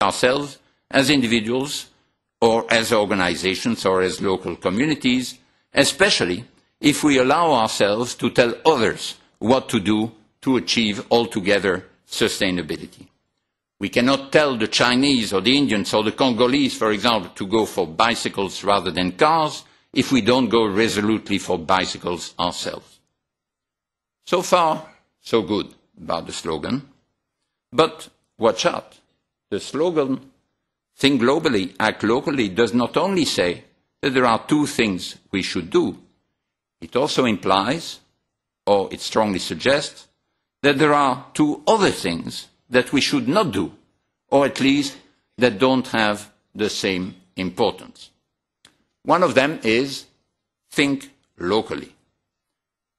ourselves as individuals or as organizations or as local communities, especially if we allow ourselves to tell others what to do to achieve altogether sustainability. We cannot tell the Chinese or the Indians or the Congolese, for example, to go for bicycles rather than cars if we don't go resolutely for bicycles ourselves. So far, so good about the slogan. But watch out. The slogan, think globally, act locally, does not only say that there are two things we should do. It also implies, or it strongly suggests, that there are two other things that we should not do, or at least that don't have the same importance. One of them is think locally.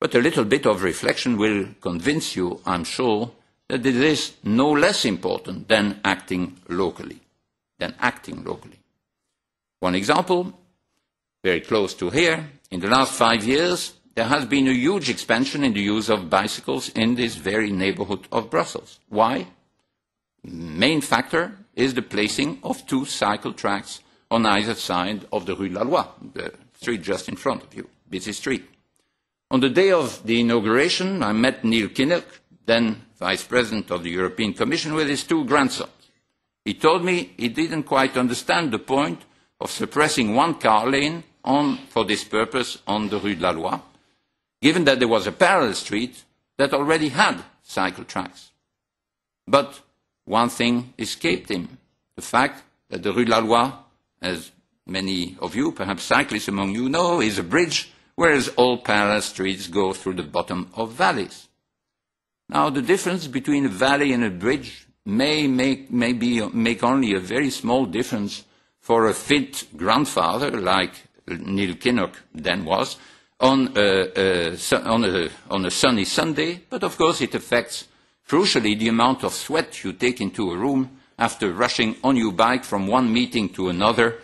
But a little bit of reflection will convince you, I'm sure, that it is no less important than acting locally. One example, very close to here, in the last 5 years, there has been a huge expansion in the use of bicycles in this very neighborhood of Brussels. Why? Main factor is the placing of 2 cycle tracks on either side of the Rue de la Loi, the street just in front of you, busy street. On the day of the inauguration, I met Neil Kinnock, then Vice President of the European Commission, with his 2 grandsons. He told me he didn't quite understand the point of suppressing 1 car lane for this purpose on the Rue de la Loi, given that there was a parallel street that already had cycle tracks. But one thing escaped him, the fact that the Rue de la Loi, as many of you, perhaps cyclists among you know, is a bridge, whereas all parallel streets go through the bottom of valleys. Now, the difference between a valley and a bridge may make only a very small difference for a fit grandfather, like Neil Kinnock then was, on a sunny Sunday, but of course it affects crucially the amount of sweat you take into a room after rushing on your bike from one meeting to another,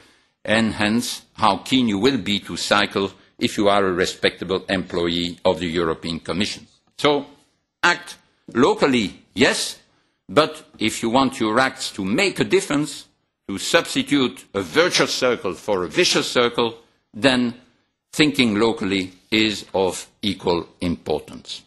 and hence how keen you will be to cycle if you are a respectable employee of the European Commission. So, act locally, yes, but if you want your acts to make a difference, to substitute a virtuous circle for a vicious circle, then thinking locally is of equal importance.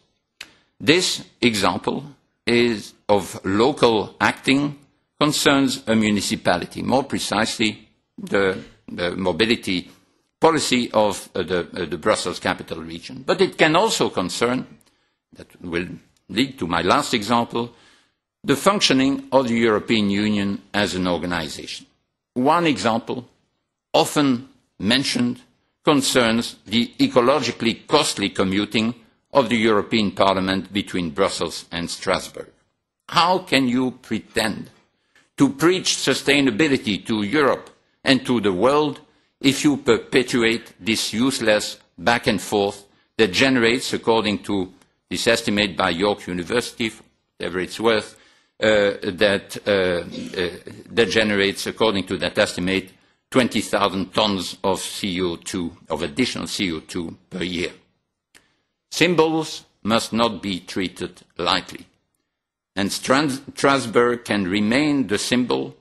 This example is of local acting concerns a municipality, more precisely the mobility policy of the Brussels capital region. But it can also concern, that will lead to my last example, the functioning of the European Union as an organization. One example, often mentioned, concerns the ecologically costly commuting of the European Parliament between Brussels and Strasbourg. How can you pretend to preach sustainability to Europe and to the world if you perpetuate this useless back and forth that generates, according to this estimate by York University, whatever it's worth, that generates, according to that estimate, 20,000 tons of CO2, of additional CO2 per year. Symbols must not be treated lightly, and Strasbourg can remain the symbol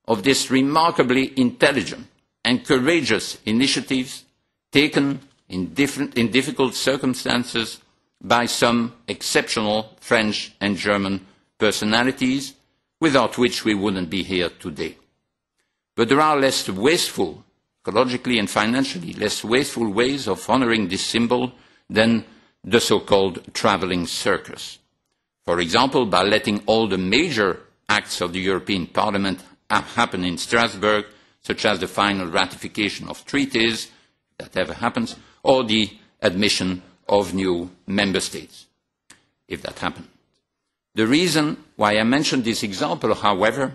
of this remarkably intelligent and courageous initiatives taken in difficult circumstances by some exceptional French and German personalities, without which we wouldn't be here today. But there are less wasteful, ecologically and financially, less wasteful ways of honoring this symbol than the so-called travelling circus. For example, by letting all the major acts of the European Parliament happen in Strasbourg, such as the final ratification of treaties, if that ever happens, or the admission of new member states, if that happens. The reason why I mentioned this example, however,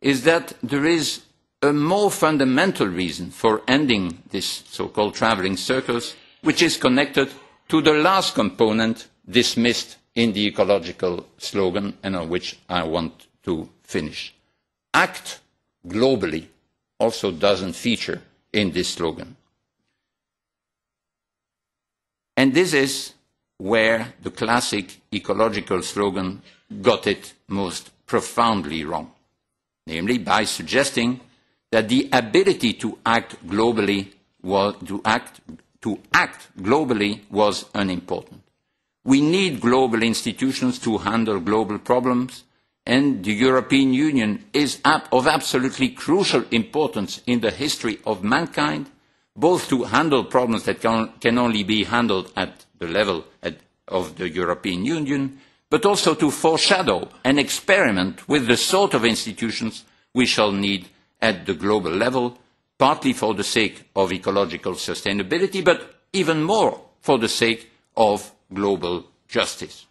is that there is a more fundamental reason for ending this so-called travelling circus, which is connected to the last component dismissed in the ecological slogan and on which I want to finish. Act globally also doesn't feature in this slogan. And this is where the classic ecological slogan got it most profoundly wrong. namely by suggesting that the ability to act globally was unimportant. We need global institutions to handle global problems, and the European Union is of absolutely crucial importance in the history of mankind, both to handle problems that can only be handled at the level of the European Union, but also to foreshadow and experiment with the sort of institutions we shall need at the global level, partly for the sake of ecological sustainability, but even more for the sake of global justice.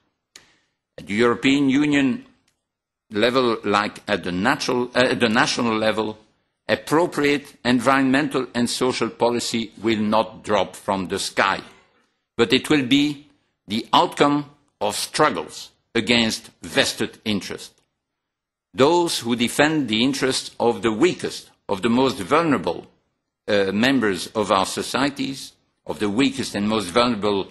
At the European Union level, like at the national level, appropriate environmental and social policy will not drop from the sky, but it will be the outcome of struggles against vested interests. Those who defend the interests of the weakest, of the most vulnerable members of our societies, of the weakest and most vulnerable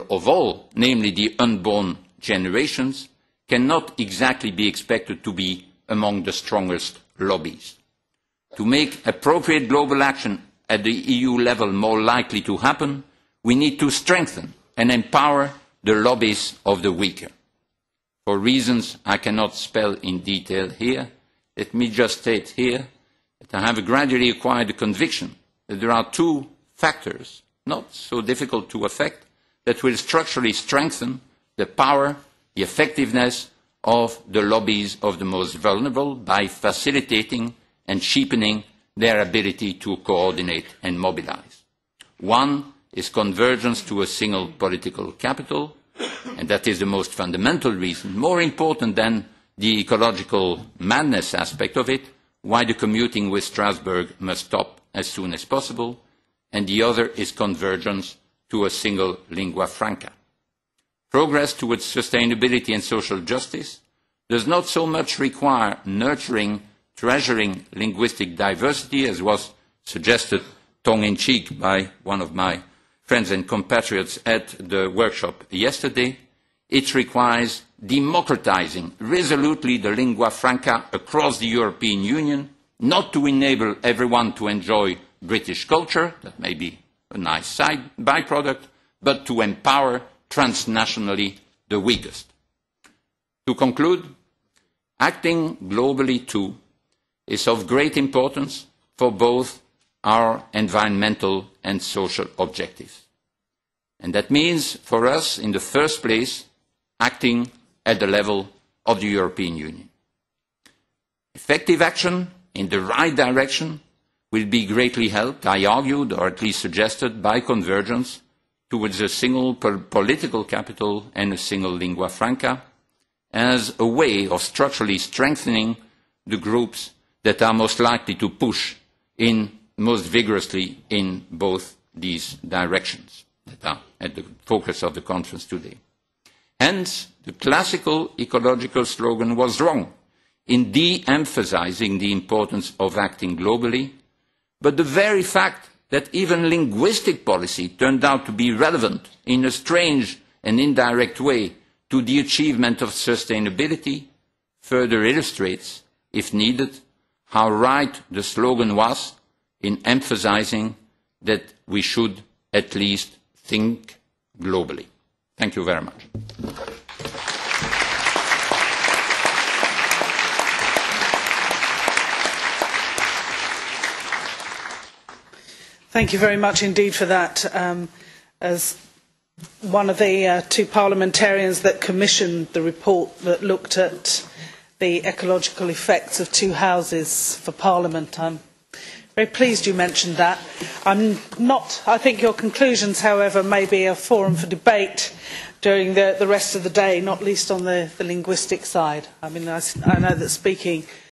of all, namely the unborn generations, cannot exactly be expected to be among the strongest lobbies. To make appropriate global action at the EU level more likely to happen, we need to strengthen and empower the lobbies of the weaker. For reasons I cannot spell in detail here, let me just state here that I have gradually acquired the conviction that there are two factors, not so difficult to affect, that will structurally strengthen the power, the effectiveness of the lobbies of the most vulnerable by facilitating and cheapening their ability to coordinate and mobilize. One is convergence to a single political capital, and that is the most fundamental reason, more important than the ecological madness aspect of it, why the commuting with Strasbourg must stop as soon as possible, and the other is convergence to a single lingua franca. Progress towards sustainability and social justice does not so much require nurturing, treasuring linguistic diversity, as was suggested tongue-in-cheek by one of my friends and compatriots at the workshop yesterday. It requires democratizing resolutely the lingua franca across the European Union, not to enable everyone to enjoy British culture, that may be a nice side byproduct, but to empower transnationally the weakest. To conclude, acting globally too is of great importance for both our environmental and social objectives. And that means for us, in the first place, acting at the level of the European Union. Effective action in the right direction will be greatly helped, I argued, or at least suggested, by convergence towards a single political capital and a single lingua franca as a way of structurally strengthening the groups that are most likely to push in most vigorously in both these directions that are at the focus of the conference today. Hence, the classical ecological slogan was wrong in de-emphasizing the importance of acting globally, but the very fact that even linguistic policy turned out to be relevant in a strange and indirect way to the achievement of sustainability further illustrates, if needed, how right the slogan was in emphasizing that we should at least think globally. Thank you very much. Thank you very much indeed for that. As one of the two parliamentarians that commissioned the report that looked at the ecological effects of two houses for Parliament, I'm very pleased you mentioned that. I think your conclusions, however, may be a forum for debate during the rest of the day, not least on the linguistic side. I mean, I know that speaking